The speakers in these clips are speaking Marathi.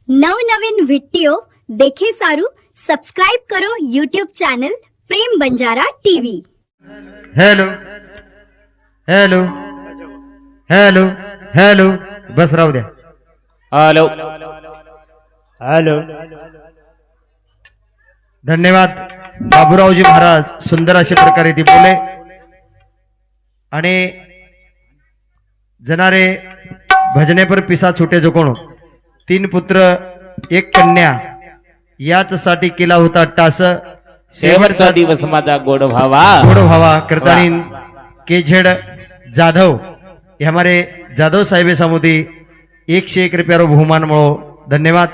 નવનવીન વિડીયો દેખે સારું સબસ્ક્રાઇબ કરો YouTube channel Prem Banjara TV. Hello hello hello hello बस राहू द्या। हॅलो हॅलो धन्यवाद बाबूरावजी महाराज सुंदर अशा प्रकारे ती बोले आणि जनारे भजने पर पिसा छुटे जो कोण 3 पुत्र 1 कन्या याच साठी केला होता टास शेवटचा दिवस माझा गोड भावा करतानी केझेड जाधव हे हमारे जाधव साहेब सामुदी 101 रुपया बहुमान मळो धन्यवाद।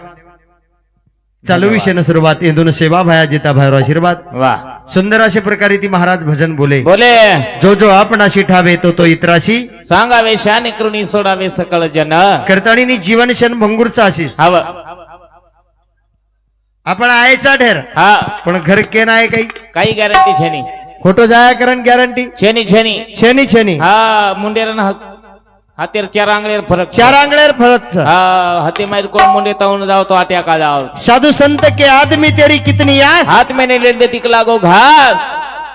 चालू विषय न सुरुवात येऊन सेवा भाया जिता भायर आशीर्वाद वाह सुंदर अशा प्रकारे ती महाराज भजन बोले बोले जो जो आपणाशी ठावे तो इतराशी सांगावे शाने करुणी सोडावे सकळ जन करतानी जीवन शन भंगूरचा आशीष हव आपण आयचा ढेर हा पण घर के नाही काही गॅरंटी छेनी खोटो जाया करण गॅरंटी छेनी छेनी छेनी छेनी हा मुंडेरन हातेर 4 आंगळेर फरक 4 आंगळेर फरक हा हाते मार कोण मुंडे ताऊन जाओ तो आट्या का जाओ साधु संत के आदमी तेरी कितनी आस हाथ में नहीं लेते तिक लागो घास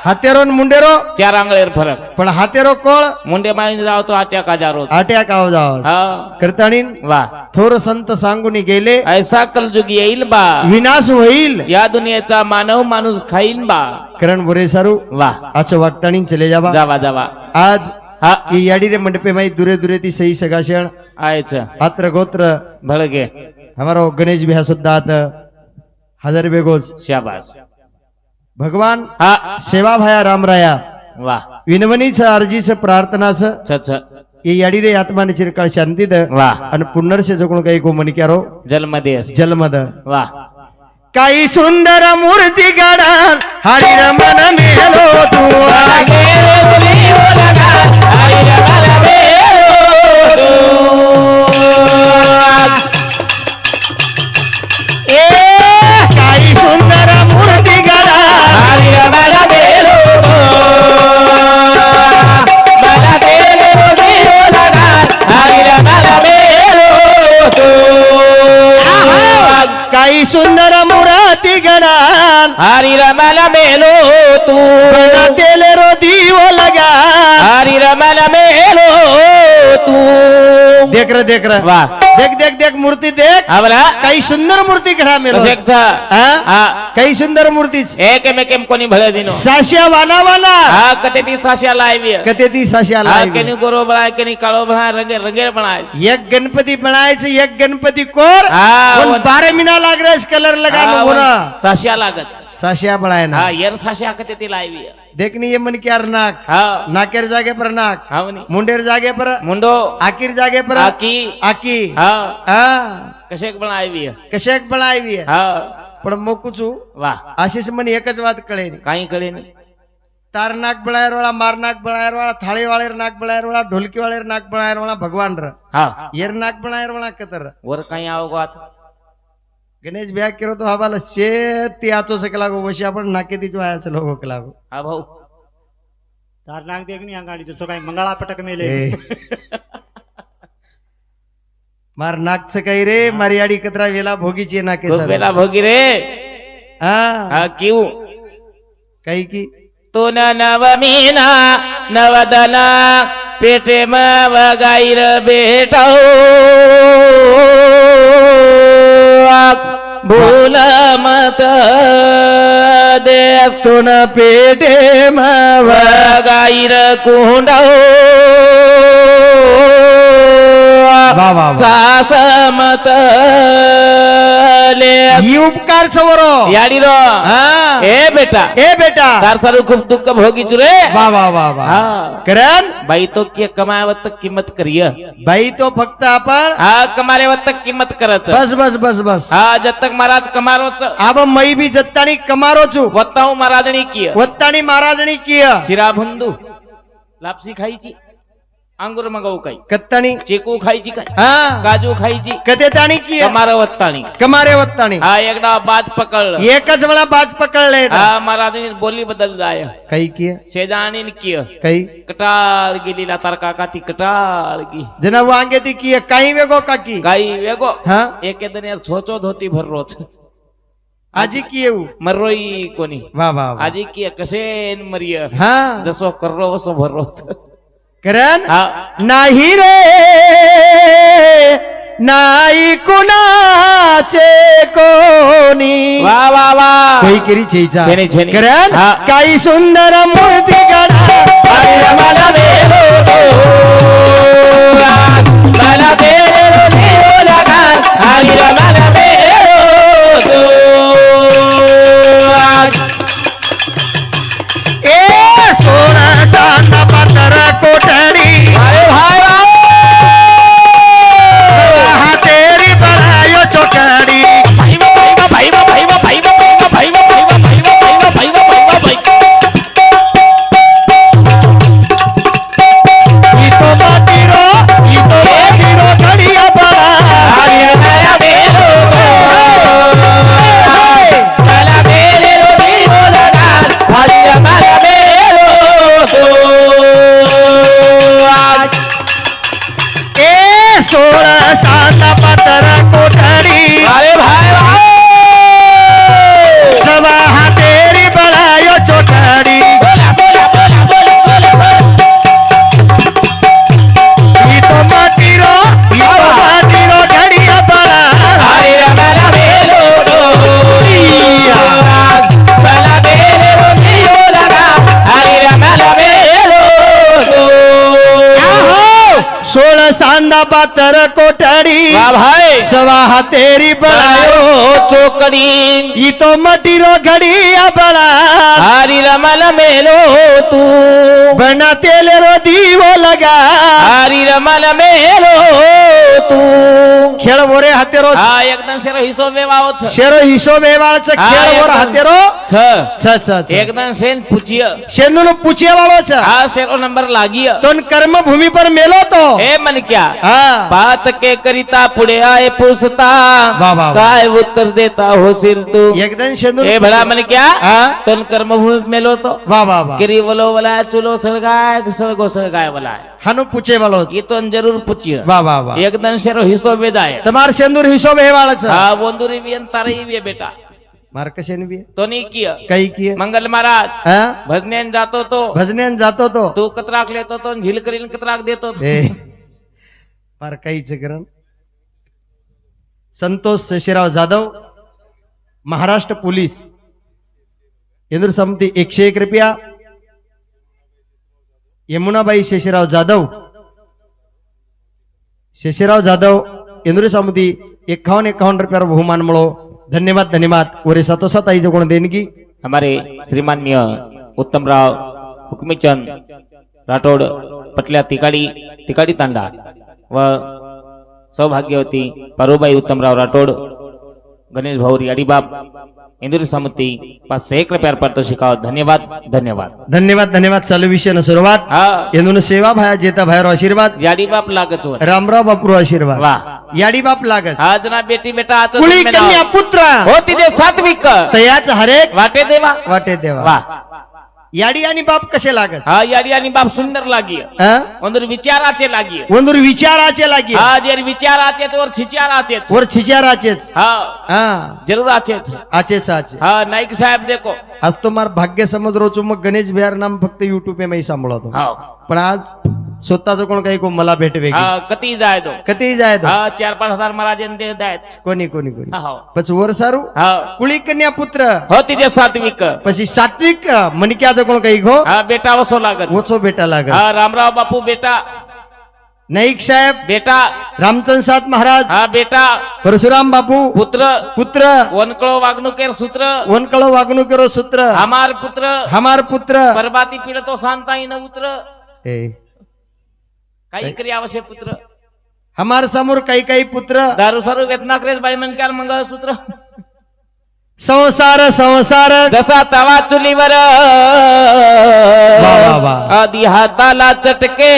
हातेरो न मुंडेरो 4 आंगळेर फरक पण हातेरो कोळ मुंडे मारून जाओ तो आट्या का जारो आट्या काव जाव हा करतानी वाह थोर संत सांगून गेले ऐसा कलजुग येईल बा विनाश होईल या दुनियेचा मानव माणूस खाईन बा करण बोरे सारू वाह अच्छा वागतानी चले जावा जावा जावा आज हा ये याडी रे मंडपे माई दूरे दूरे ती सही सगाशण आयच आत्र गोत्र भळगे हमारो गणेश बिहा सुद्धा आत 1000 बेगोज शाबास भगवान हा सेवा भाया रामराया वाह विनवणीच अर्जीच प्रार्थनाच छछ ये याडी रे आत्माने चिरकाळ शांती द वाह आणि पुनर्ष जगून काही को मनी क्यारो जलमध्ये जलमद वाह काही सुंदर मूर्ती गडान हरी रमन मेलो तू ए काही सुंदर मूर्ती गडान काही सुंदर मूर्ती गडान हरी रमल मेलो तू तेले रो दीव लगा हरी रमल मेलो तू देख रे वाह देख देख देख मूर्ती देख आवला काही सुंदर मूर्ती घडा मेलो कशेकथा हा काही सुंदर मूर्तीच एकेमेकेम कोणी भले दिनो साश्या वाना वाना हा कते ती साश्या लावी कते ती साश्या हा लावी केनी गोरो बनाय केनी काळो बनाय रंगे रंगे बनाय एक गणपती बनायचं एक गणपती कोर हा, पण 12 महिना लाग रहा कलर लगा लो ना साश्या लागत साश्या बनाय ना हा यर साश्या कते ती लावी देखनी ये मन क्यार नाक हा नाकेर जागे पर नाक हा म्हणी मुंडेर जागे पर मुंडो आकीर जागे पर आकी आकी हा हा कशेक बनावी कशाक बनावी हा पण मोकूचू वाह आशिष मन एकच बात कळे काही कळे नाही तार नाक बळायर वाला मार नाक बळायर वाला थाळी वाळेर नाक बळायर वाला ढोलकी वाळेर नाक बळायर वाला भगवान र हा येर नाक बळायर वाला कतर वर काही आव गात गणेश ब्याग केलो तो हवाला शेत ती आचो सकला गो वशी आपण नाके तीच वायाचं लोगो केला गो हा भाऊ तार नाक देखनी अंगाड़ी जो काही मंगळा पटक मेले ए. मार नाकचं काही रे मारियाडी कतरा वेला भोगीची नाके खूप सर वेळा भोगी रे हा हा क्यू काही की तो नवमीना नवदना पेटे गाईर बेटाऊ भूल मत देस तो न पेटे माव गाईर कुंडाऊ वा वा वा. सास मत ले ही उपकार सवरो याडी रो हा ए बेटा ए बेटा तार सारू खूप दुःख भोगीच रे वा वा वा वा हा करण बाई तो के कमावत तक किंमत करिय बाई तो फक्त आपण हा कमारेवत तक किंमत करत बस बस बस बस हा जब तक महाराज कमारोच आब मई बी जत्तानी कमारो छु वत्ताऊ महाराजणी किय वत्तानी महाराजणी किय शिरा भुंदू लापसी खायची अंगूर मगाऊ काही कत्ताणी चिकू खायची काय हा काजू खायची कते ताणी की कमार वत्ताणी कमारे वत्ताणी हा एकदा बाज पकडलं एकच वेळा बाज पकडले हा महाराजांनी बोली बदल जाय काही की शेजाणी किय काही कटाळ गेलीला तार काका ती कटाळ गी जना वांगे ती की काही वेगो काकी काही वेगो हा एके दिन यार छोचोत होती भर रोज आजी की येऊ मर्रोई कोणी वा वा वा. आजी की कसे मरिय हा जसो कर्रो वसो भर रोज करण हा नाही रे नाही कुणाचे कोणी वा वा वा काही करी चेचा छेनी, छेनी. करण हा. काही सुंदर मूर्ती गणा अरे मला देव तो मला देव लगा अरे मला देव तो ए सोना सांता पातर कोठडी अरे भाई हा तेरी बनायो चोकडी इतो बाटीरो घडिया बळा ए सोळा सांता पातर कोठडी सवा हा तेरी बनायो चोकडी इतो बाटीरो घडिया बळा सोळ सांदा पातर कोठडी भाई सवा हा तेरी बनायो चोकडी इतो मटीरो घडिया बळा हरी रमल मेलो तू बना तेले रो दीवो लगा हरी रमल मेलो तू खेळ वरे हातेरो हा एकदम शेरो हिसो वेवाओ छ शेरो हिशो बेवाळच खेळ वर हातेरो छ छ छ छ एकदम सेन पुचिय शेंदून पुचे वाळो छ हा शेरो नंबर लागिय तोन कर्म भूमी पर मेलो तो हे मन क्या हा बात के करिता पुढे आए पूछता वा, वा. काय उत्तर देता हो सिर तू एकदम शेंदून हे भला मन क्या हा तन कर्मभूमी मेलो तो वा वा वा किरी बोलो बोला चुलो सळगाय सळगो सळगाय बोला हानु पुचे वाळो ये तो जरूर पुचिय वा वा वा एकदम शेरो हिसो बेजाय तमार शेंदूर हिशो बेवाळच हा बोंदुरी भी तारई भी बेटा मार कशेन बी तो नहीं किया काही की मंगल महाराज हा भजनेन जातो तो भजनेन जातो तो तू कतराक लेतो तो झील करीन कतराक देतो तो. ए मार काहीच करण संतोष शशीराव जाधव महाराष्ट्र पोलीस इंद्र समिती 101 रुपया यमुनाबाई शशीराव जाधव इंद्र समिती 51 रुपया बहुमान मिळो धन्यवाद धन्यवाद वरे सतोसत आई जो कोण देणगी हमारे श्रीमान्य उत्तमराव हुकमीचंद राठौड़ पटल्या तिकाडी तांडा व सौभाग्यवती पारुबाई उत्तमराव राठौड़ गणेश भाऊ याडीबाप इंदुरी समिती 501 रुपया पारितोषिकाव धन्यवाद धन्यवाद धन्यवाद धन्यवाद चालू विषय सुरुवात हा इंदून सेवा भाया जेता भायर आशीर्वाद याडीबाप लागत हो रामराव बापू आशीर्वाद वाह याडी बाप लागत हा जना बेटी बेटा आचो कुळी जन्मे नाव. कन्या पुत्र हो तिथे सात्विक तयाच हरेक वाटे देवा वाटे देवा वाह याडी आणि बाप कसे लागत हा याडी आणि बाप सुंदर लागिय हा? ಒಂದರ विचाराचे लागिय वंदूर विचाराचे लागी हा जर विचाराचे तोर छिचाराचे वर छिचाराचेच हा हा जरूर आचेच आचेच आचे हा नाईक साहेब देखो आज तो मार भाग्य समज रोचो मग गणेश बिहार नाम फक्त युट्यूब पे मी सांभाळतो हा पण आज स्वतःच कोण काही को मला भेटवे हा कती जाय दो कधी जाय तो हा 4-5 हजार महाराजन दे दायच कोणी कोणी कोणी हा पछ वर सारू हा कुळी कन्या पुत्र हो तिथे सात्विक પછી સાત્વિક મનક્યાજો કોણ કઈ ગો हा बेटा वसो लागत ઓછો બેટા લાગે हा रामराव बापू बेटा નાઈક સાહેબ बेटा રામચંદ સાત મહારાજ हा बेटा પરશુરામ બાપુ पुत्र પુત્ર वनकळो वागणुकेर सूत्र વનકળો વાગનું કરો સૂત્ર हमार पुत्र हमार पुत्र परबाती पीडतो शांताई न उतर ए काही करी आवश्यक पुत्र हमार समोर काही काही पुत्र दारू सारू वेतना करेस बाई मनकार मंगळसूत्र संसार संसार जसा तवा चुलीवर वा, वा. आधी हाताला चटके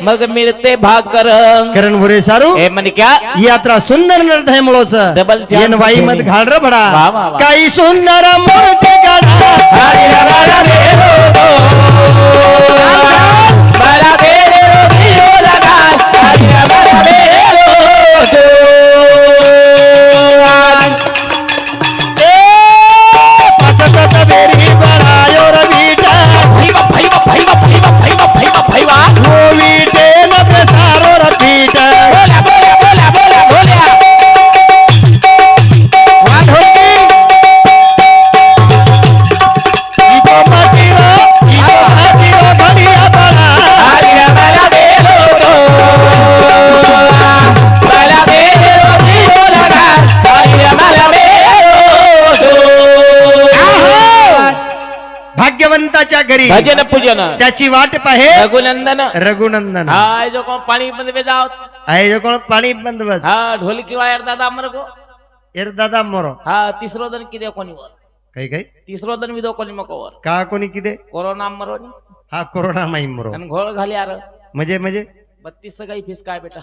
मग मिळते भाकर करण भुरे सारू हे म्हण क्या यात्रा सुंदर निर्धय मुळोच डबल चान्स येन वाई मत दोन्ही. घाल र भडा वा, वा, वा. काही सुंदर मूर्ती गडा हरी रारा बेरो दो. बरा बेरो दियो लगा. हरी रारा बेरो दो. पचत बेरी बरायो र बीटा भैवा भैवा भैवा भैवा भैवा भैवा भैवा. वो बीटे न प्रसारो र पीटा बोला बोला बोला बोला बोला. वाट होती इको माटीरो घडिया बडा हरी रारा बेरो दो. बरा बेरो दियो लगा. हरी रारा बेरो दो. भाग्यवंताच्या घरी भजन पूजन त्याची वाट पाहे रघुनंदन रघुनंदन हा जो कोण पाणी बंद पे जाओ आहे जो कोण पाणी बंद बस हा ढोलकी वायर दादा अमर को एर दादा मोरो हा तिसरो दन किदे कोणी वर काही काही तिसरो दन विदो कोणी मको वर का कोणी किदे कोरोना मरोनी हा कोरोना माई मोरो आणि घोळ घाली यार म्हणजे 32 सगाई फीस काय बेटा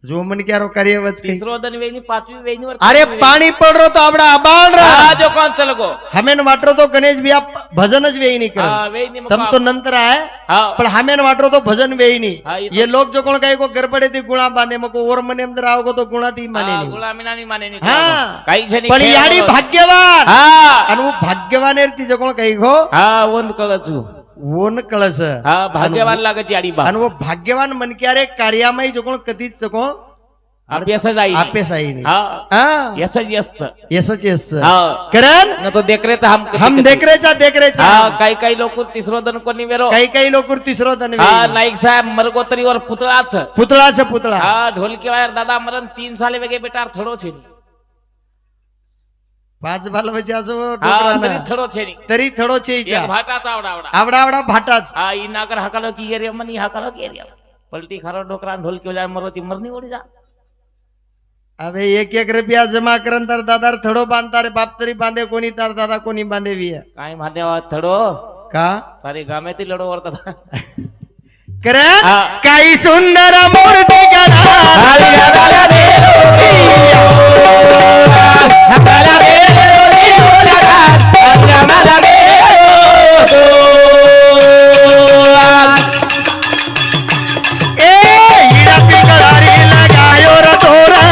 जो मन क्यारो कार्य वच काही तिसरो दन वेणी पाचवी वेणी वर अरे पाणी पड रो तो आपडा अबाल रा हा जो कोण चल गो हमेन वाटरो तो गणेश बिया भजनच वेईनी हा कर वेणी तम तो नंतर आहे हा पण हमेन वाटरो तो भजन वेईनी हा, ये तो- ये लोग जो कोण काही को गरबडे ती गुणा बांधे मको और मने अंदर आओ को तो गुणा ती माने नाही गुलामीनानी माने नाही हा. काही जणी पण खेळ याडी बोलत. भाग्यवान हा आणि वो भाग्यवान ती जो कोण काही गो हा वंद कळचू ओन कळस हा भाग्यवान लागत याडी बा आणि वो भाग्यवान मन के अरे कार्यामय जो कोण कधीच जो कोण अभ्यास जाई आपे साई नाही हा हा यस यस यसच यस हा करण न तो देखरेचा हम देखरेचा हा काही लोक तिसरो दन कोणी वेरो काही लोक तिसरो तन हा नाईक साहेब मरगोतरीवर पुतळाच पुतळाच पुतळा हा ढोलकी वायर दादा मरण 3 साले वेगे बेटार थडो छे 5 बाल बच्चाचो हा डोकराना. तरी थडो छे तरी थोडो चेईचा एक भाटाचा आवडा आवडा आवडा आवडा भाटाच हा ई नागर हाकालो की एरिया मनी हाकालो की एरिया पलटी खारो डोकरा ढोलकी वायर मरोची मरनी ओडी जा अबे 1 रुपया जमा करन तर दादा थोडो बांधता रे बाप तरी बांधे कोणी तर दादा कोणी बांधे विया काय मादेवा थडो का सारे गामेती लडो वरता कर हा. काही सुंदर मूर्ती लगायो रा तोरा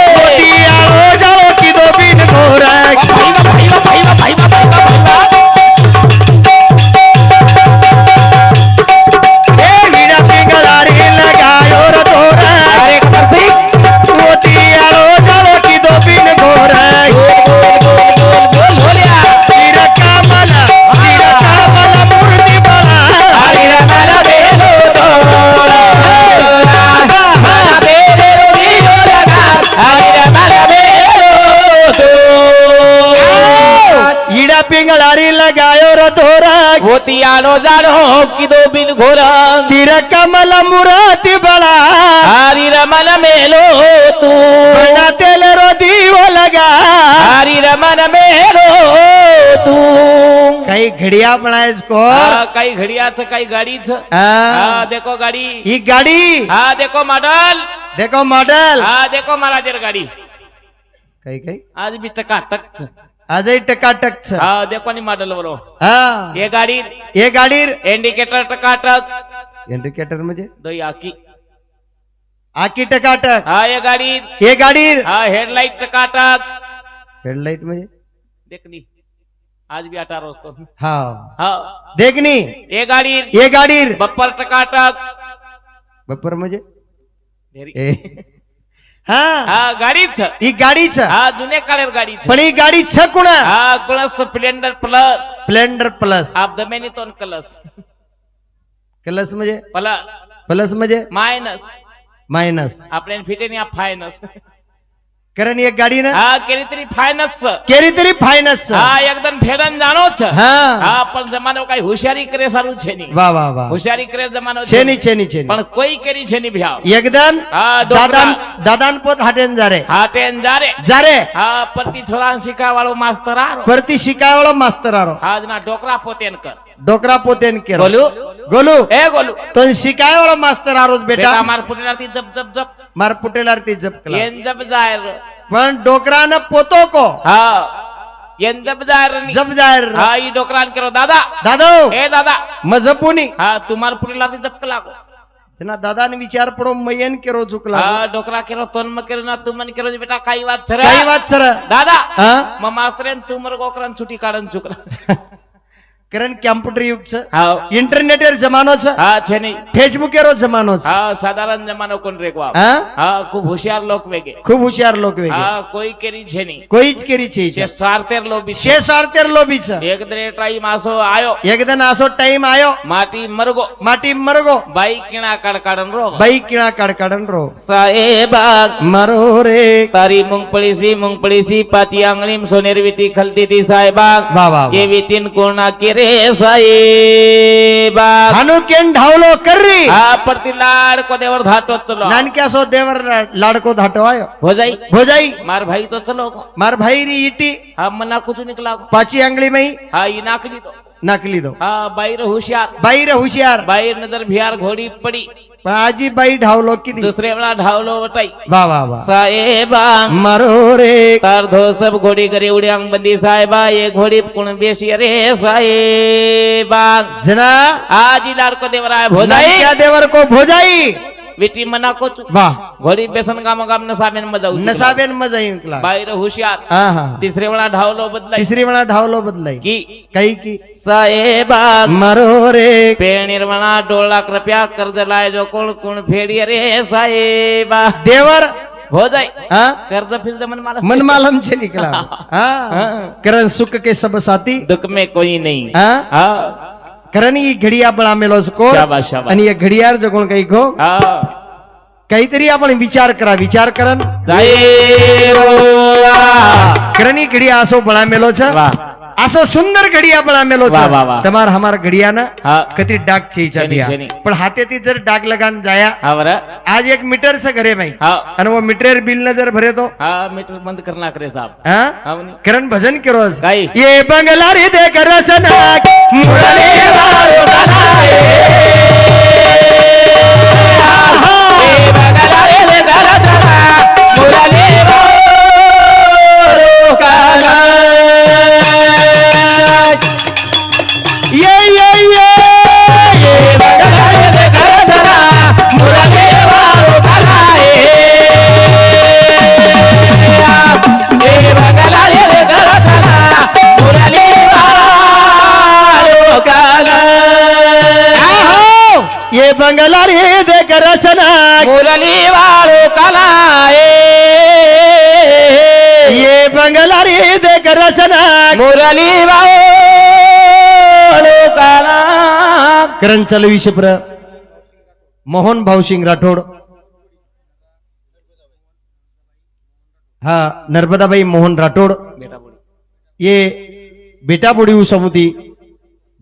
मोतिया हो जाओ की दो बिन घोरा हीरा पिंगलारी लगायो रा तोरा मोतिया हो जाओ की दो बिन घोरा तीरा कामला मूर्ति बना हीरा पिंगलारी लगायो रा तोरा मोतियानो जानो की दो बिन घोरा तीरा कमल मुराती बड़ा हरी रमन मेलो तू बना तेल रो दीवो लगा हरी रमन मेलो तू काही घडिया बनाए इसको हा, काही घडियाच काही गाडीच हा देखो गाडी ही गाड़ी हा देखो मॉडल देखो मॉडल हा देखो महाराजर गाडी काही काही आज भी टकाटक आजही टकाटक छ हा देखो नी मॉडल बरो हा ये गाडी ये गाड़ी इंडिकेटर टकाटक इंडिकेटर म्हणजे दही आकी आकी टकाटक हा ये गाडी ये गाड़ी हा हेडलाइट टकाटक हेडलाइट म्हणजे देखनी आज भी 18 असतो हा हा देखनी ये गाडी ये गाड़ी बप्पर टकाटक बप्पर म्हणजे ढेरी. ए. हा हा गाडीच ही गाडी छ हा जुने काळेर गाडीच पण ही गाडी छ कुणा हा plus Splendor plus Splendor plus आप दमेनी तो कलस प्लस म्हणजे प्लस प्लस म्हणजे मायनस मायनस आपल्याला फिटे नाही फायनस कारण एक गाडी ना હા કેરી તરી ફાઇનસ કેરી તરી ફાઇનસ હા એકદમ ફેડન જાણો છે હા હા પણ જમાનો કઈ હોશિયારી કરે સારું છે નહીં વાહ વાહ વાહ હોશિયારી કરે જમાનો છે ની છે ની છે ની. પણ કોઈ કરી છે નહીં ભ્યાવ એકદમ હા દાદાન ડોકરા દાદાન પોત હાટેન જારે હા ટેન જારે જારે હા પરતી છોરા શીખા વાળો માસ્તર આરો પરતી શિકાયવાળો માસ્તર આરો હા જના ડોકરા પોતેન કર ડોકરા પોતેન કેરો ગોલુ ગોલુ એ ગોલુ તો શિકાયવાળો માસ્તર આરો જ બેટા બેટા માર પુટેલાથી જપ જપ જપ માર પુટેલારતી જપ કલા એન જપ જાયર પણ ડોકરાને પોતો કો હા એન જપ જાયર ની જપ જાહેર હા ઈ ડોકરાન કરો દાદા દાદો એ દાદા મજપુની હા તું માર પુટેલાથી જપ કલાકો તેના દાદાને વિચાર પડો મયન કેરો ચુકલા હા ડોકરા કેરો તોન મ કેરો ના તું મન કેરો બેટા કઈ વાત છે રે કઈ વાત છે દાદા હા માસ્તરેન તું મર ગોકરાન છૂટી કાઢન ચુકલા કારણ કમ્પ્યુટર યુગ છે હા ઇન્ટરનેટેર જમાનો છે હા છે નહીં ફેસબુકેરો જમાનો છે હા સાધારણ જમાનો કોણ રેકવા હા હા ખૂબ હોશિયાર લોક વેગે ખૂબ હોશિયાર લોકો વેગે હા કોઈ કેરી છે નહીં કોઈ જ કેરી છે જે સ્વાર્થેર લોભી છે છે સારતેર લોભી છે એક દરે ટ્રાઈ માસો આયો એકદમ આસો ટાઈમ આયો માટી મરગો માટી મરગો બાઈ કિણા કાડકાડન રો બાઈ કિણા કાડકાડન રો સાહેબા મારો રે તારી મૂંગફળી સી પાછી આંગળીમ સોનેર વીટી ખલતી તી સાહેબા વાહ વાહ એ વીટીન કોણા કેરે સાહેબા હાનું કેન ઢાવલો કરી હા પરતી લાડ કો દેવર ધાટો ચલો નાનક્યા સો દેવર લાડકો ધાટો આયો ભોજાઈ ભોજાઈ માર ભાઈ તો ચલો માર ભાઈ રી ઈટી હા મના કુછ નિકલા પાછી આંગળી માં હા ઈ નાખ લીધો નાખી લીધો હા બાઈ રે હોશિયાર બાઈ રે હોશિયાર બાઈ નજર ભિયાર ઘોડી પડી પણ આજી બાઈ ઢાવલો કીધી दूसरे वाला ढावलो वटाई વાહ વાહ વાહ साहेबा મારો રે तार धो सब घोड़ी करे उड़्यांग बंदी साहेबा ये घोड़ी कुण बेसी अरे साहेबा जना आज ही लाड़ को देवराय भोजाई નાનક્યા દેવર કો ભોજાઈ बेटी मना को વાહ घोड़ी बेसन गाम गाम नसाबेन मजाऊ નસાબેન મજા એકલા बाई रे होशियार હા હા तीसरे वाला ढावलो बदलाई તીસરી વાળા ઢાવલો બદલાઈ की કઈ કી साहेबा મારો રે पेणीरवणा 2 लाख रुपया कर्ज लाय जो कोण कोण फेडी अरे साहेबा દેવર भोजाई હા कर्ज फिर जमन मारा મન માલમ છે નીકળા હા કરણ સુખ કે સબ સાથી दुख में कोई नहीं હા हाँ કરણ ઈ ઘડિયા બળામેલો સ્કોર શાબાશ, શાબાશ. અને એ ઘડિયાળ જો કોણ કઈ ગો हाँ કઈતરી આપણે વિચાર કરન जय बोला। કરણ ઈ ઘડિયા આસો બળામેલો છે वाह આસો સુંદર ઘડિયા બળામેલો છે વાહ, વાહ, વાહ. તમાર હમાર ઘડિયાના हाँ કતી ડાક છે ઈ શેની, ચાબિયા શેની? પણ હાથેથી જર ડાક લગાન જાયા हाँ बरा आज एक मीटर से घरे भाई हाँ અને वो मीटर बिल नजर भरे तो हाँ मीटर बंद करना करे साहब हाँ हाँ बनी करण भजन करो गाई। ये बंगला रे दे कर रचना मुरली वालो बनाए ये बंगला रे दे कर रचना मुरली वालो बनाए ये बंगला रे दे कर रचना मुरली वालो ये बंगला रे दे कर रचना मुरली वालो कलाए ये बंगला रे दे कर रचना मुरली वालो कला करण चालू विषय पर मोहन भाऊसिंग राठोड हाँ नर्मदाबाई मोहन राठोड बेटा बोली ये बेटा बोड़ी समुदी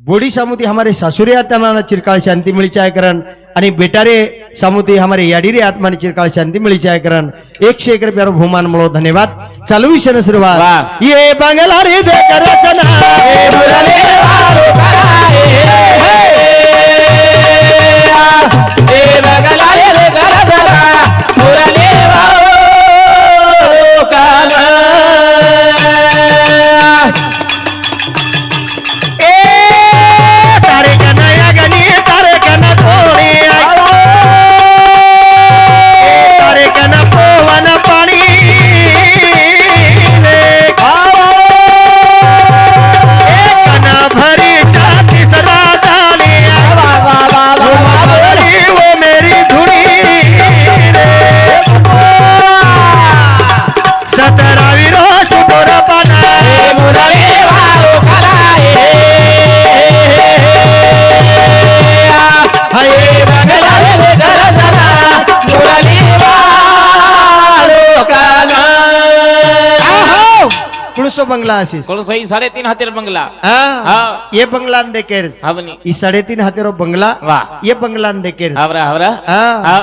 बोड़ी समुदी हमारे सासुरे आत्मा चिरकाल शांति मिली चाहे करण आणि बेटारे समुदी हमारे याडीरे आत्मा चिरकाल शांति मिली चाहे करण 101 रुपया बहुमान मिळो धन्यवाद चालू विषय सुरुवात वाह. ये बंगला रे दे कर रचना ये मुरली वालो ए बगला रे गरबरा मुरली वालो कला ए तारे कनया गनी तारे कन कोणी तारे कन पवन पाणी ले ए कन भरी छाती सदा डाली आसो बंगला आशीष कोण सही 3.5 हातेर बंगला हाँ हाँ। ये बंगला देखेर हावनी ई 3.5 हातेरो बंगला वाह ये बंगला देखेर हावरा हाँ हाँ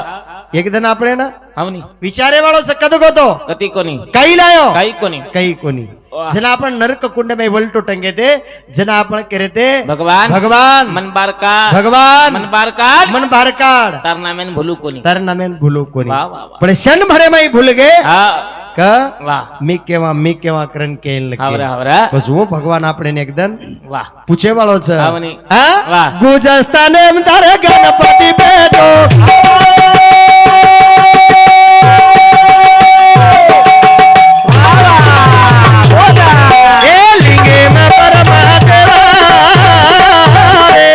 एक दिन આપણે ना हावनी विचारे वाळो से कद गोतो कती कोणी काही लायो काही कोणी काही कोणी वाह। जना आपण नरक कुंड में वलटो टंगे थे जना आपण करे थे भगवान भगवान मन बार का भगवान मन बार का मन बाहेर काढ तार नामेन भूलू कोणी तर नमेन भूलो कोणी वाह वाह वाह पण क्षण भरे में भूल गए हाँ का वाह मी केवा करण केल हावरा लगे हावरा बस वो भगवान આપણે ને એકદમ वाह પૂછે વાળો છે હાવની। હા વાહ। ગુજસ્તાને તારે ગણપતિ બેઠો એ લિંગે માં પરમાત્મા રે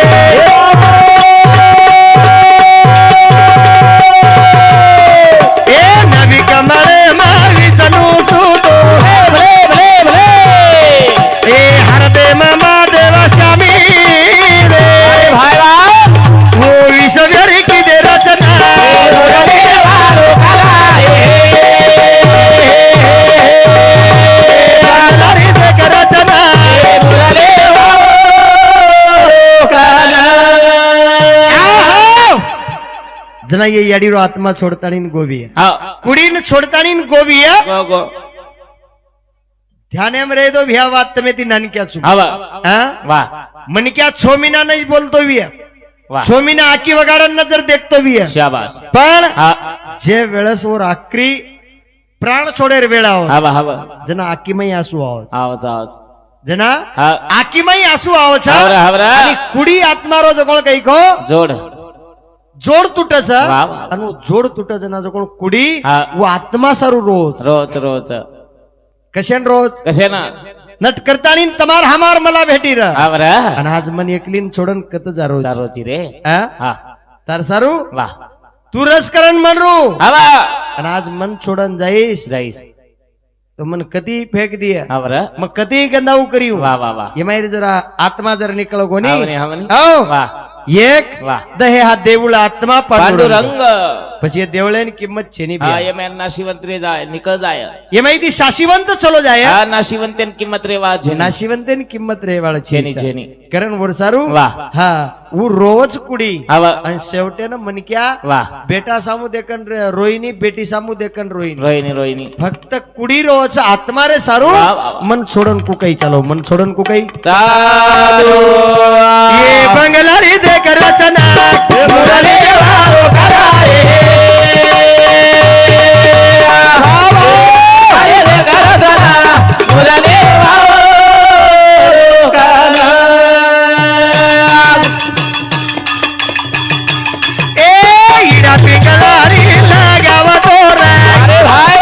એ નવી કમળે માં વિષ્ણુ સુતો એ હરદે માં મહાદેવ સ્વામી રે भाई वाह वो ईश्वर की दे रचना लारी दे कर रचना जना ये याडीरो आत्मा छोड़तानी गोवी है हाँ कुड़ीन छोड़तानी गोवी है गो गो ध्यान में रहे तो भ्या बात तमे ती नानक्या छु हवा हाँ वाह मन क्या 6 महीना नहीं बोलतो भी है वाह 6 महीना आकी वगाडन नजर देखतो भी है शाबाश पण हाँ जे वेळस वर आकरी प्राण छोडेर वेळा हो हवा हवा जना आकी मई आसू आहो आवाज आवाज जना हाँ आकी मई आसू आहो छ हावरा हावरा आणि कुडी आत्मारो जकोळ कई खो जोड जोड तुटच वाह, वाह। आणि वो जोड तुटच ना जकोळ कुडी हाँ। वो आत्मा सारू रोज रोज रोज कशेन रोज कसे ना नट करतानी तमार हमार मला भेटी र हावरा आणि आज मन एकलीन छोडन कत जा रोज रोजी रे हा? हाँ तार सारू वाह तू रस करण मनरू हवा आणि आज मन छोडन जाईस जाईस तो मन कधी फेक दिया हावरा मग कधी गंदाऊ करीऊ वाह वाह वाह ये माहिती जरा आत्मा जर निकलो कोणी हावनी हावनी हो वाह एक वाह दहे हा देऊळ आत्मा पांडुरंग पांडुरंग પછી એ દેવળેની કિંમત છેની हाँ બે ये मैं नाशिवंत रे जाय निकल जाय એ માહિતી સાશીવંત ચલો જાય हाँ नाशिवंतेन किंमत रे वाज નાશીવંતેની કિંમત રહેવાળ છે छेनी छेनी કરણ વરસારું वाह હા હું રોજ કુડી हवा અને છેવટે ને મનક્યા वाह બેટા સામુ દેકન રોઈની બેટી સામુ દેકન રોઈની रोहिणी रोहिणी ફક્ત કુડી રોજ આત્મા રે સારું વાહ, વાહ, વાહ. મન છોડન કુકઈ ચાલો મન છોડન કુકઈ चालू ये बंगलारी देख रचना मुरली वालो कराए अरे रे करदना मुरली वालो करा ए ईड़ा पिंगलारी लगाव तोरा अरे भाई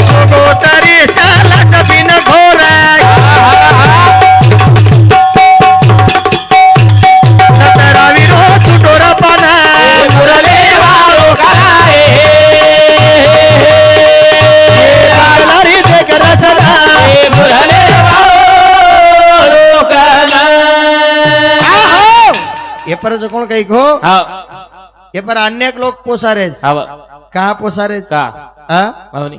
सुगोतरी साला जमीन घोरा सतरावी रो छुटोरा पाना मुरली वालो कराए बंगलारी देख रचना मुरली वालो करा ये पर जो कोण कही गो हाँ ये पर अनेक लोक पोसारेच हाँ का पोसारेच का हा भावनी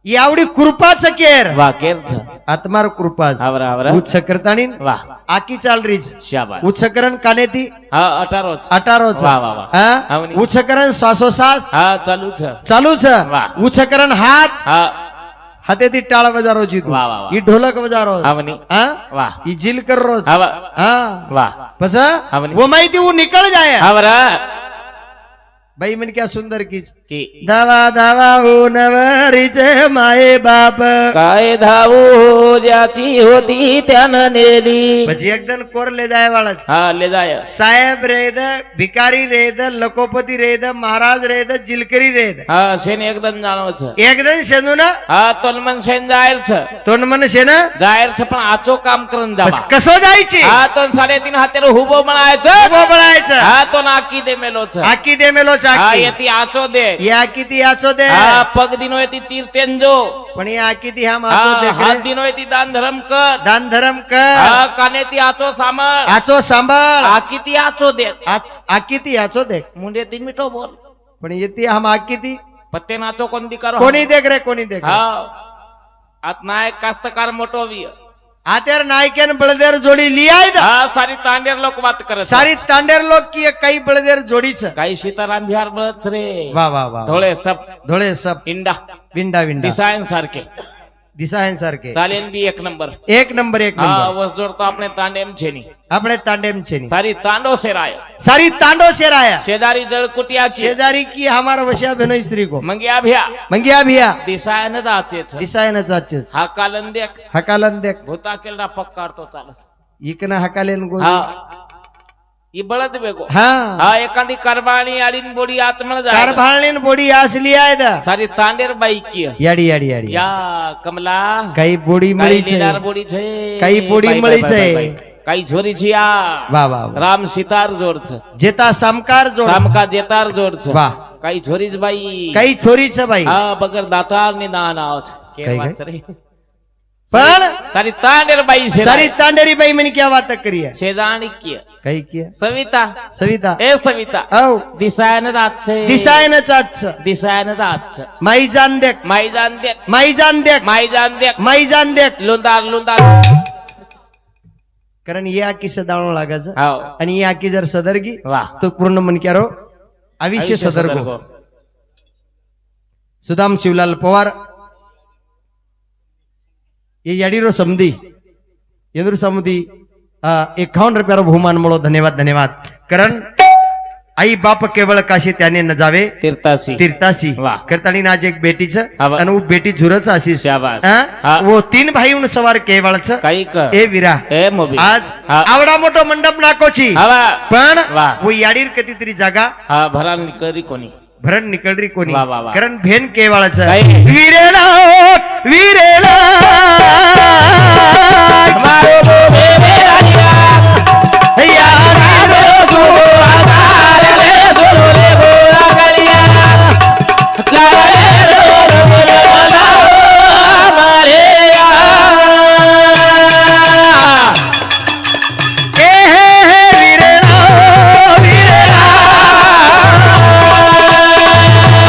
ये आवडी कृपाच केर वाह केर छ आत्मार कृपाच हावरा हावरा उच्च करतानी वाह आकी चाल रीच शाबाश उच्चकरण कानेती हाँ 18 छ 18 वाह, वाह, वाह. हा हावनी. उच्चकरण श्वासोश्वास हाँ चालू छ चालू छ वाह. उच्चकरण हात हाँ हातेती टाळ बजारो जी तू वाह, वाह, वाह. ही ढोलक बजारो हावनी. हा वाह ही जिल कर रोज हवा हा वाह बस हावनी. वो माहिती वो निकल जाए हावरा भाई मन क्या सुंदर की की धावा धावा हो नवरीचे माये बाप काय धावू ज्याची होती त्यानं नेली પછી એકદમ કોર લે જાય વાળા हाँ ले जाय साहेब रेद भिकारी रेद लकोपती रेद महाराज रेद जिलकरी रेद हाँ शेन एकदम जाणव छ एकदम शेनू ना हाँ तोन मन शेन जायर छ तोंड मन शेन जायर छ पण आचो काम करून जावा कसो जायची हाँ तो 3.5 हातेर हुबो बनायच उभं पळायचं हाँ तो नाकी दे मेलो छ आकी दे मेलो हाँ चाकी येती आचो दे या किती याचो दे हाँ पग दिनो येती तीर तेंजो पण या किती हा माचो हाँ दे हात दिनो येती दान धर्म कर दान धर्म कर हाँ कानेती आचो सांभाळ आचो सांभाळ आकिती आचो दे आकिती याचो दे मुंडे ती मिठो बोल पण येते हम आकिती पत्ते नाचो कोणती करो कोणी देख रे कोणी देख रे. हाँ आत नाय कास्तकार मोठो वी आत्यार नायकेन बळदेर जोडी लिहाय दा हा सारी तांडेर लोक बात करत सारी तांडेर लोक की काही बळदेर जोडीच काही सीताराम बिहार बळत रे वा वा वा थोडे सब धोळे सब इंडा विंडा विंडा डिसाईन सारखे दिसायन सारखे चालेल बी एक नंबर एक नंबर एक हा नंबर वस जोडतो આપણે તાંડેમ છે ની આપણે તાંડેમ છે ની સારી તાંડો સેરાય सारी तांडो शेराया शेजारी जळकुटिया की शेजारी की हमारा वशिया बहनो स्त्री को मंगिया भ्या मंगिया भिया दिसायन जाते छ दिसायन चाचेच हा कालन देख हकालन देख भूता केलडा पक्काडतो चालत इकना हकालेन गो हा ई बळद बेगो हा हा एखादी करबाणी आडीन बोडी आचमण जाय कारभाळणीन बोडी असली आहे दा सारी तांडेर बाई की याडी याडी याडी या कमला काही बोडी काही मळी લીલાર બોડી છે काही બોડી બાઈ, મળી બાઈ, છે. બાઈ, બાઈ. काही झोरी છે આ वा वा वा. રામ સિતાર જોડ છે जेता सामकार जोड સામકા દેતાર જોડ છે વાહ. काही झोरी જ बाई काही छोरी छ बाई હા બગર દાતાર ની દાન આવ છે કે કઈ વાત રે पण सारी तांडेर बाई છે सारी तांडेरी बाई मैंने क्या बात करी है शेजाणी की काही किया सविता सविता ए सविता औ दिसायन जात છે दिसायन चाच दिसायन जात છે माई जान देख माई जान देख माई जान देख माई जान देख माई जान देख लुंदार लुंदार कारण ये आकी सदाळो लागायचं हाव आणि ही आकी जर सदरगी वाह तो पूर्ण मन क्यारो आयुष्य सदरगो सुदाम शिवलाल पवार ये याडीरो समधी एंद्र समधी 51 रुपयारो बहुमान મળો धन्यवाद धन्यवाद कारण आई बाप केवळ काशी त्याने न जावे तीर्थासी तीर्थासी वाह. करतानी आज एक बेटीच हा वा. आणि वो बेटी झुरच आशीष शाबास. हाँ? हा. वो 3 भाईहून सवार केवळच काही क ए विरा ए मोबी आज हा. आवडा मोठो मंडप नाकोची हवा पण वाह. वो याडीर कितीतरी जागा हा भरा निकरी कोणी भरण निकळरी कोणी वा, वा, वा. कारण भेन केवळच काही. विरेला विरेला मारो बोबे राजा यारी गो आधार रे गुरु रे गोरा गलिया लारे रो मारे ए हे हे विरेला विरेला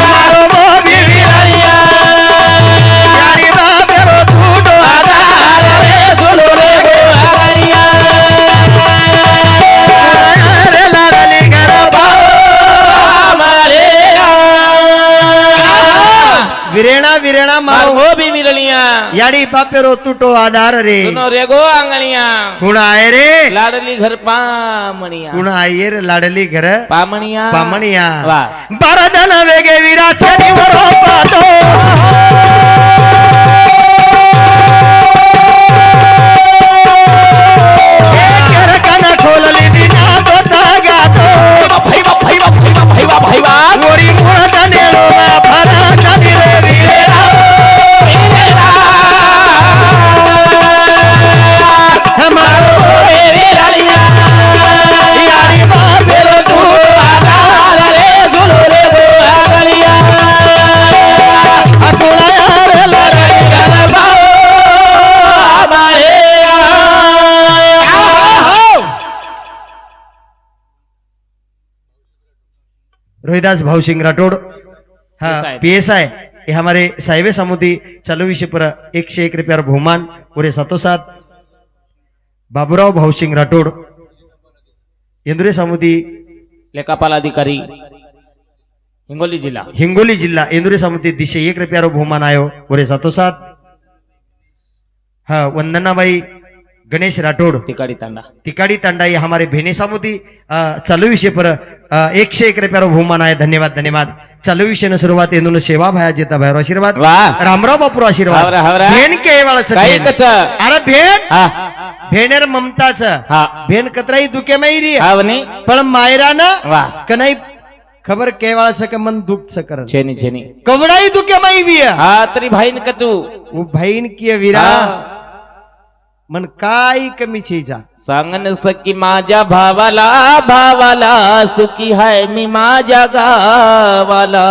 मारो बोबी विरेला यारी बाबेरो तुडो आधार रे गुरु रे गोरा गलिया रे लाडली घर मारे विरेणा विरेणा मारो मारो भी मिलनिया याडी बापेरो तुटो आधार रे सुनो रे गो आंगणिया कुण आहे रे लाडली घर पामणिया कुण आहे रे लाडली घर पामणिया पामणिया वाह. बरदन वेगे विराचनी वरो पातो एकर कन खोलली बिना दोता गातो गोरी मुळत नेलो भरा नबिरे विरेला हमारो यारी बापेरो तू आधार रे गुरु रे गोरा गलिया अकुला रे लड़ाई कर मारे रोहिदास भावसिंह राठौड़ हाँ PSI. PSI ये हमारे साहिबे सामुदी चालू विषय पर 101 रुपया बहुमान पूरे साथोसाथ बाबूराव भावसिंह राठौड़ इंदुरे सामुदी लेखापाल अधिकारी हिंगोली जिल्हा हिंगोली जिल्हा इंदुरे सामुदी 101 रुपया बहुमान आयो पूरे साथोसाथ हाँ वंदनाबाई गणेश राठौड़ तिकाडी तांडा तिकाड़ी तांडा ये हमारे भेने सामुदी चालू विषय पर 101 रुपया बहुमान आए धन्यवाद धन्यवाद चालू विषय न सुरुवात येऊन सेवा भाया जेता भायर आशीर्वाद वाह. रामराव बापूर आशीर्वाद हावरा, हावरा. भेन केवळाचं काही भेन. कच अरे भेन हा भेनेर ममताच हा भेन कतराई दुखे मैरी हावनी पण मायरा ना वाह कनाई खबर केवळाचं का मन दुखच कर छेनी छेनी कवडाई दुखे माई भी हा तरी भाईन कचू वो बहन की वीरा मन काय कमी छेजा सांगन सकी माझ्या भावाला भावाला सुखी हाय मी माझ्या गावाला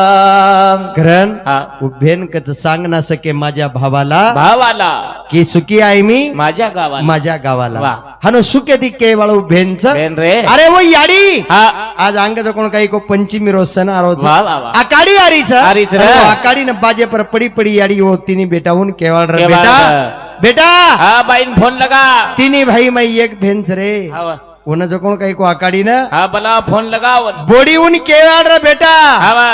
कारण हा उभेन कच सांग ना सके माझ्या भावाला भावाला की सुखी आहे मी माझ्या गावाला माझ्या गावाला वा. हनो सुखे दी केवळ उभेंच बेन रे अरे वो याडी हा आज अंग कोण काही को पंचमी रोज सण आरोज वा वा वा आकाडी आरीच आरीच रे. आकाडी न बाजे पर पडी पडी याडी हो तिनी बेटाहून केवळ रे केवळ बेटा रे. बेटा हा बाईन फोन लगा तिनी भाई मई एक भेंच रे हा वा. उन जो कोण काही को आकाडी न हा बला फोन लगावन बोडी उन केवळ रे बेटा हा वा.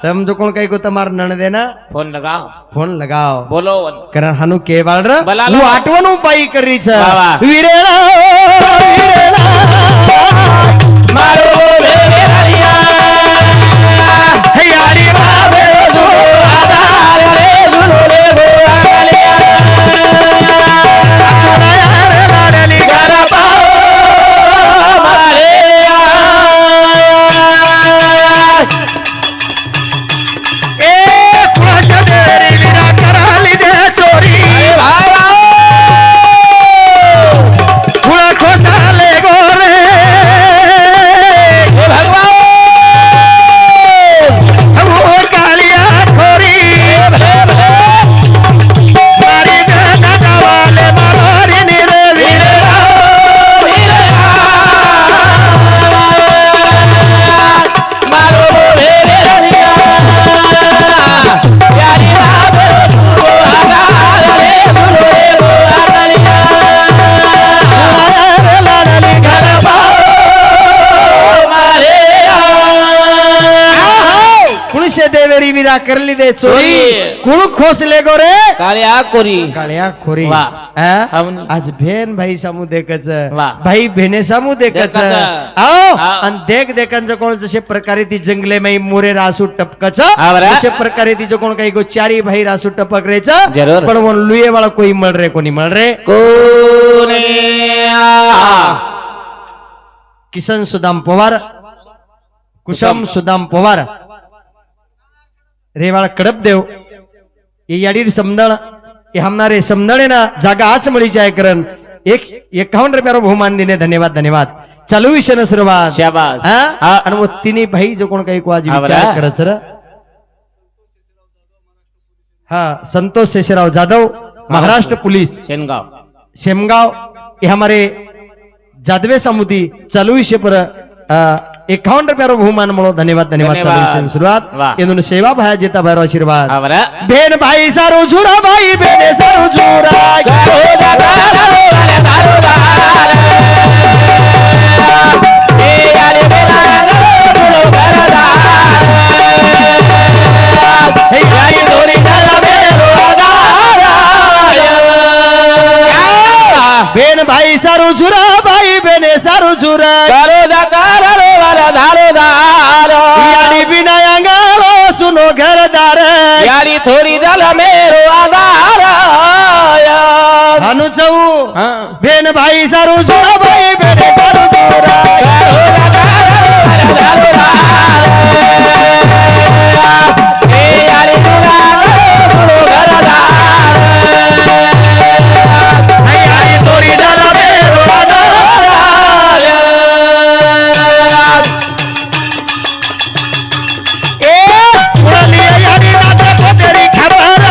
तम जो कोण काही को तमार नण देना फोन लगाओ फोन लगाओ बोलो वन कारण हनु केवळ रे बला वो ला. आठवण उपाय करीच वा वा. विरेला मारो रे रे हरिया हे याडी बाबे रे दुलो रे गो आगलिया लाडली गरा पाओ मारे ए कुणाच्या देरी विरा कराली दे चोरी कुणा खोसाले गोरे वो कालिया खोरी मारी दादा गावाले मारी निरे विरेला लाडली घर कुणशे देवेरी विरा करली दे चोरी कुण खोसले गोरे काळ्या कोरी काळ्या खोरी वा. आ? हमनी. आज भेन भाई सामू देखच वा. भाई भेने सामू देखच देखच. आओ हा. आणि देख देखांचं कोण जसे प्रकारे ती जंगले मै मोरे रासू टपकच हा बरं. तसे प्रकारे तिचं कोण काही गो चारी भाई रासू टपक रेच जरूर. पण वो लुये वाला कोई मळ रे कोणी मळ रे कोने किसन सुदाम पवार कुसम सुदाम पवार रेवाळ कडप देव ये याडीर समदण ये हमनारे समदणे ना जागा आज मळीची आहे करण 51 बहुमान देणे धन्यवाद धन्यवाद चालू विषय न सुरुवात शाबास हा? हा. आणि वो तिन्ही भाई जो कोण काही को आज हा विचार बरं. करत सर हा संतोष शेषराव जाधव महाराष्ट्र पुलिस शेनगाव शेमगांव ये हमारे जादवे समुदी चालू विषय पर 51 बहुमान मळो धन्यवाद धन्यवाद चालू धन्यवाद. विषय सुरुवात वाह. येऊन सेवा भाया जेता भैरव आशीर्वाद हा बरं. भेन भाई सारो झुरा भाई भेने सारो झुरा हे गाई दोरी झाला बेलो भेन भाई सारो झुरा भाई भेने सारो झुरा याडी बिना अंगालो सुनो घरदार यारी थोडी झाला मेरो आधार हानु चौ भेन भाई सारो झुरा भाई भेने सारो झुरा हे याडी दोरी झाला बेलो ए उडली याडी नाचा कोतरी खबर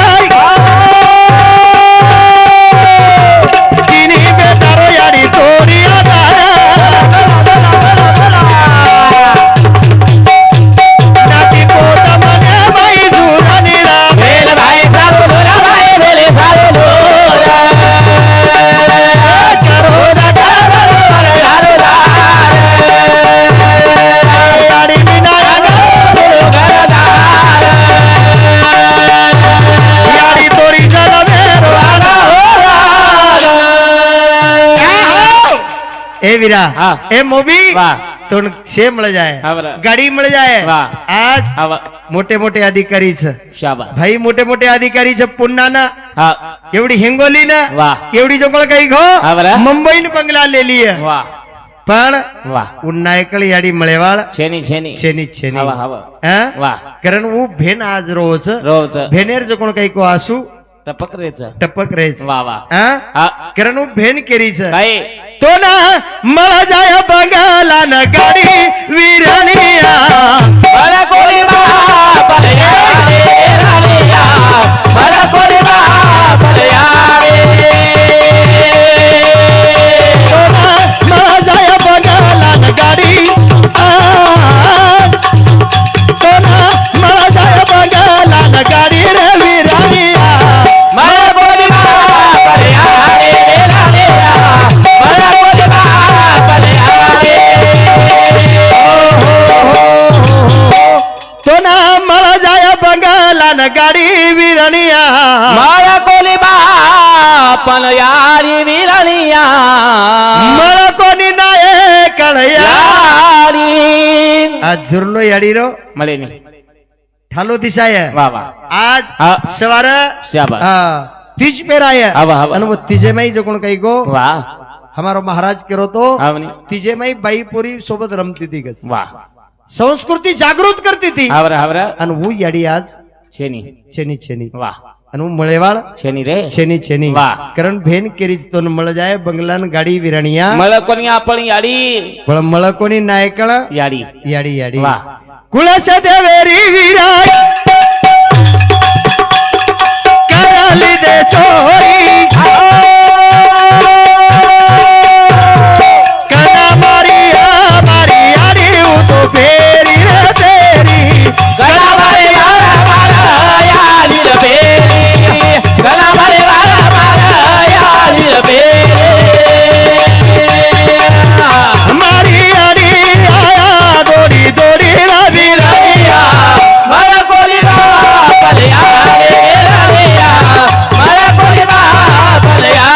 तिनी बेटारो याडी तोरी आधार नाती कोटा मने बाई झुरा निरा भेन भाई सारो झुरा भाई भेले सारो झुरा करो दादा याडी बिना याडी तोरी जला मेरो ए वीरा हाँ. ए मोबी वाह. तो छे मिल जाए हाँ बरं. गाड़ी मिल जाए वाह. आज हा वा. मोठे मोठे अधिकारी शाबास भाई मोठे मोठे अधिकारी पुन्हा ना हा एवढी हिंगोली ना वाह. एवढी जवळ काही हा घो बरं. मुंबई बंगला आलेली आहे वा पण वा उन्नायकळ याडी मळेवाळ छेनी छेनी शेनी शेनी हवा हवा हं? वा कारण वो भेन आज रोज रोज भेनेर जो कोण काही को आसू टपक रेच टपक रेच वा वा हा हा कारण भेन केरीच काय तो ना मला जाय बंगाला न गाडी विरणिया मला कोणी बाप या रे राणिया मला कोणी बाप या रे तो ना मला जाय बंगाला न गाडी तो ना मला जाय बंगाला न गाडी रे विरणिया मला कोणी बाप या रे राणिया मला कोणी बाप या तो ना मला जाय बंगाला न गाडी विरणिया मला कोणी बापन यारी विरणिया मला कोणी नाही कळया यारी आज झुरलो याडी रो मले नाही ठालो दिसाय वा वा आज हा. सवार शाबाश तीज पेराय हवा, हवा. आणि वो तिजे माई जो कोण काही गो वा हमारो महाराज करो तो आवनी तिजे माई बाई पोरी सोबत रमती ती गच वा संस्कृती जागृत करती ती हावरा हावरा आणि वो याडी आज शेनी छेनी छेनी वा आणि वो मळेवाळ शेनी रे छेनी छेनी वा. कारण भेन केरीच तो मळ जाय बंगलान गाडी विरणिया मला कोणी आपण याडी पण मळ कोणी नाही कळ याडी याडी याडी वा कुळस देवेरी विराय कराली दे चोरी कना मारिया मारिया रे तो फेरी रे फेरी गला मारे वाला वाला यारी रे बेरी गला मारे वाला वाला यारी रे बेरी मारिया रे आया दोरी दोरी रवि रविया मला कोणी बाप या रे राणिया मला कोणी बाप या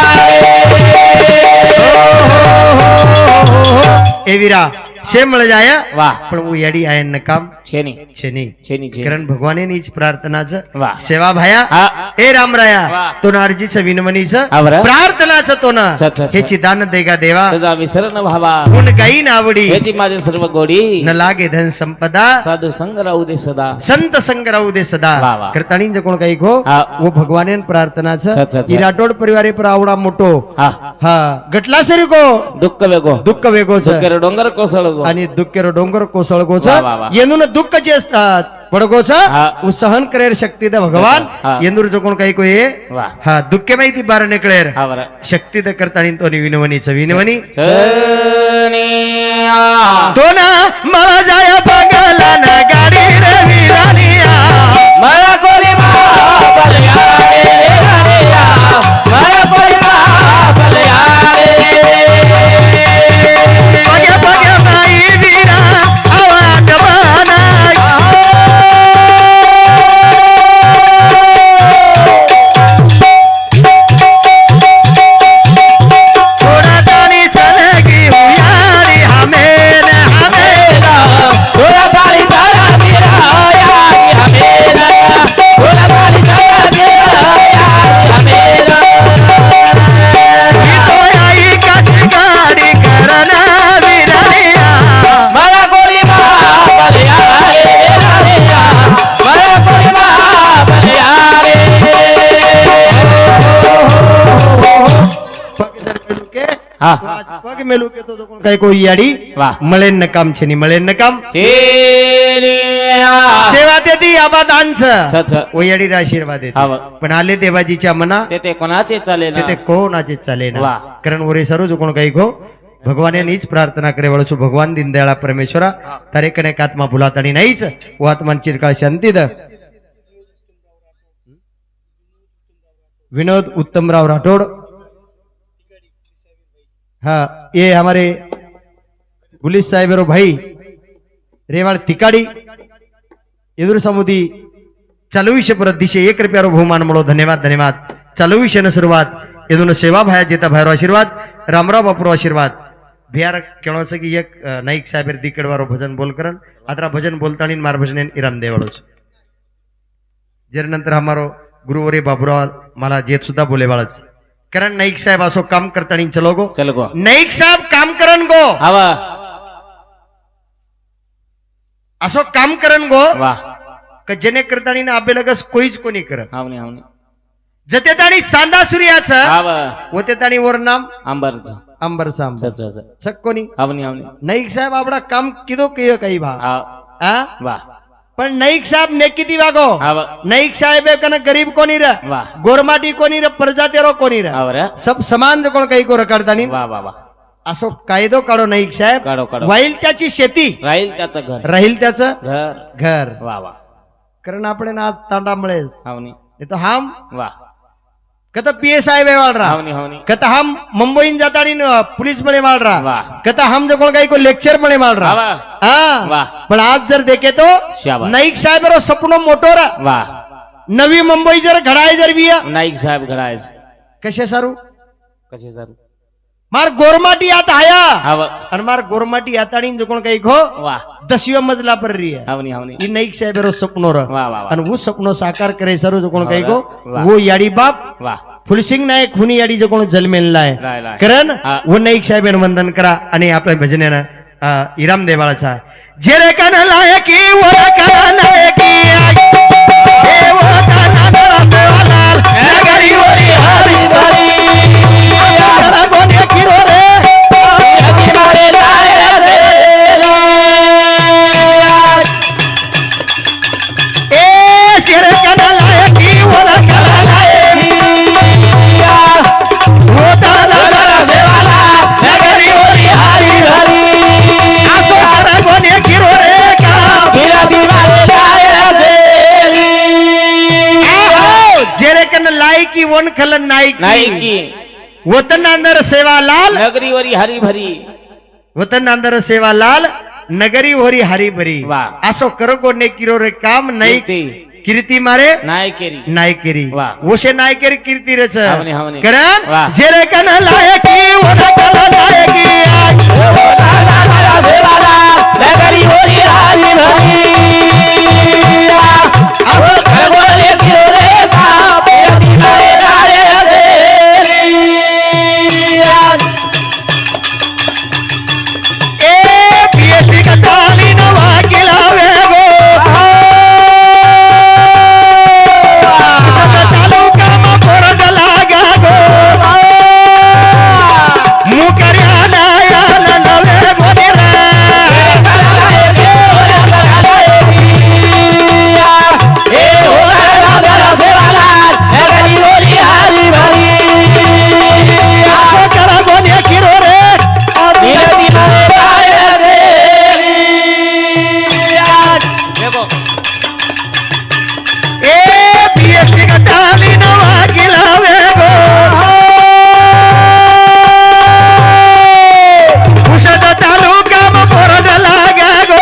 ए वीरा शे मळ जाय वा पण वो याडी आहे न काम छेनी छेनी छेनी छेनी कारण भगवाने नीच प्रार्थनाचं वा सेवा भाया हा हे रामराया वा. तो नारजीचं विनवणीचं आवरा. प्रार्थनाचं तो ना छ, छ, छ. ह्याची दान देगा देवा तुझा विसरण भावा गुण गाई नावडी याची माझे सर्व गोडी न लागे धन संपदा साधू संग राहू दे सदा संत संग राहू दे सदा वा, वा. करताणी कोण काही गो हा. वो भगवाने प्रार्थनाचं छ, छ, छ. ही राठोड परिवारे पर आवडा मोठो हा हा गटला सरी गो दुःख वेगो दुःख वेगोच दुःखेर डोंगर कोसळगो आणि दुःखेर डोंगर कोसळगोच वा, वा, वा. येणून दुःख जे असतात पडगोच हा. वो सहन करेर शक्ती द भगवान हा. येंदूर जो कोण काही कोये वा हा दुःख माहिती बार निकळेर हा बरं शक्ती द करतानी तो विनवणीचं विनवणी छनिया तो ना मला जाय बंगाला ना गाडी रे विरानिया मला कोणी बाप या रे राणिया मला कोणी बाप या बघ्या बघ्या बाई विरा आवाज बाना थोडा दाणी चलगी हुयारी हमेन हमेना थोडा पाणी तारा गिरा यारी हमेरा थोडा पाणी तारा गिरा यारी हमेरा ही तो आई कशी गाडी करना विरानिया मला कोणी बाप या रे राणिया मला कोणी बाप या रे हा पग मेलू के तो कोण काय कोई याडी वा मळेन न काम छेनी मळेन न काम छेनिया सेवा देती आबादांच छ छ ओ याडी आशीर्वाद देते हा वा. पण आले देवाजीच्या मना ते कोणाचे चालेल ते कोणाचे चाले ना वा. कारण वरे सर्व जो कोण काही गो भगवाने नीच प्रार्थना करे वळसो भगवान दीनदयाळा परमेश्वरा तारे कने आत्मा भुलात आणि नाहीच वो आत्मान चिरकाळ शांती द विनोद उत्तमराव राठौड़ हाँ ये हमारे पुलिस साहेबरो भाई रेवाड़ तिकाड़ी एदुर समुदी चालू विषय परत दिशे 1 रुपया बहुमान मळो धन्यवाद धन्यवाद चालू विषय सुरुवात एदून सेवा भाया जेता भाईरो आशीर्वाद रामराव बापुरो आशीर्वाद बिहार केवळ की एक नाईक साहेब दिकडवारो भजन बोल करन आदरा भजन बोलतानी मार भजन इराम देवाळो जर नंतर हमारो गुरुवरे बाबुराव मला जेत सुद्धा बोले बाळच कारण नाईक साहेब असो काम करतानी चलो गो चल गो नाईक साहेब काम करन गो हवा असो काम करन गो वा का जेने करतानी ना आबे लगस कोईच कोणी करत हावनी हावनी जते ताणी चांदा सूर्याचं आव होते ताणी वर नाम अंबरच अंबर साम च सक्कोनी आवनी आवनी नाईक साहेब आपला काम किदो कियो काही भा आव हा वाह पण नाईक साहेब ने किती वागो आव नाईक साहेब कन गरीब कोणी र वाह गोरमाटी कोणी र प्रजातेरो कोणी र आवर सब समान कोण काही को रकडतानी वाह वाह वाह असो कायदो काढो नाईक साहेब काढो काढो वाईल त्याची शेती राहील त्याचं घर राहील त्याचं घर घर वाह वाह कारण आपण आज तांडामुळे आवनी तो हम वाह कत पीएसआय वाढ रहा आवनी आवनी कत हम मुंबईन जातानी पुलिस मळे मार रहा वाह कत हम जो कोण काही को लेक्चर मळे मार रहा वाह हा वाह पण आज जर देखे तो शाबास नाईक साहेब रो सपनो मोटो रा वाह नवी मुंबई जर घडाय जर बिया नाईक साहेब घडायच कसे सारू कसे सर मार गोरमाटी आता आया आव आणि मार गोरमाटी आतानी जो कोण काही खो वाह 10वे मजला पर रही है आवनी आवनी ई नाईक साहेब रो सपनो रा वाह वाह आणि वो सपनो साकार करे सरू जो कोण काही को वाह. वो याडी बाप वाह फुलसिंग नायक हुनी याडी जो कोण जन्मेला आहे लाय लाय कारण हा. वो नाईक साहेब वंदन करा आणि आपल्या भजनेनं इराम देवाळाचा जे रे कन लायकी वर कन लायकी हे वो काना रसवालाल नगरी वरी हरी भरी या गोने किरो रे मारे लाय रे ए जे रे कन लायकी वर कन लायकी वो ताला सेवाला नगरी ओरी हरी हरी असो तारा गोने किरो रे का गिरा मारे लाय रे जेरे कन लायकी वन खलन नायकी नाईकी वतन अंदर सेवालाल नगरी ओरी हरी भरी वतन अंदर सेवालाल नगरी होरी हरी भरी वाह. असो करो कोने किरो रे काम नाही कीर्ती. कीर्ती मारे नायकेरी नायकेरी वाह. वशे नायकेरी कीर्ती रच हावनी, हावनी. कारण वाह. जेरे कन लायकी वन खलन लायकी नगरी ओरी हरी भरी असो खगोले किरे का गिरा मारे लाय रे ए पीएससी का ताली नवा किलावे गो ससा तालुका मा पोरग लागा गो मुकर्याला याला नवे गोनेरा असो करा गोने किरो रे ए पीएससी का ताली नवा किलावे गो ससा तालुका मा पोरग लागा गो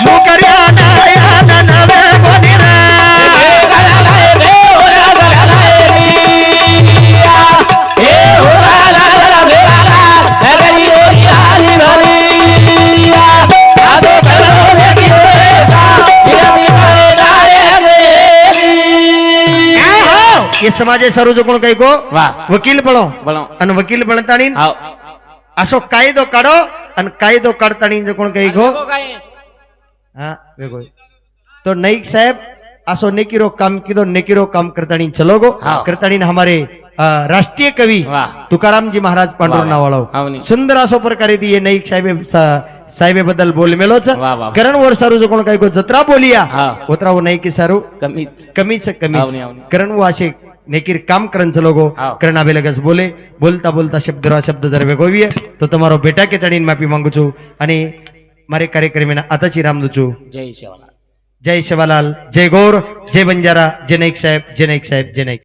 मुकर्याला याला नवे गोनेरा ये समाजे सर्व जो कोण काही को वाह वकील पळो बोलो आणि वकील बनतानी आओ असो कायदो काढो आणि कायदो काढतानी जो कोण काही गो हा वेगो तो नाईक साहेब असो नेकिरो काम किदो नेकिरो काम करतानी चलो गो हाँ. करतानी हमारे राष्ट्रीय कवि वाह. तुकाराम जी महाराज पांडुरंग वाह. नावाळो हावनी. सुंदर असो प्रकारे ती नाईक साहेब बद्दल बोल मेलोच वाह, वाह. कारण वर सारू जो कोण काही गो जत्रा बोलिया हा. उतरा वो नाईक सारू कमीच कमीच हावनी, कमीच हावनी. कारण वो असे नेकीर काम करन चलो गो हाव. कारण आबे लगस बोले बोलता बोलता शब्द दर वेगोविये तो તમારો બેટા કે તણીને માફી માંગુ છું અને મારે કાર્યક્રમીના આતાચી રામ દું છું जय शिवलाल જય શિવાલાલ જય ગૌર જય બંજારા જય નાઈક સાહેબ જય નાઈક સાહેબ જય નાઈક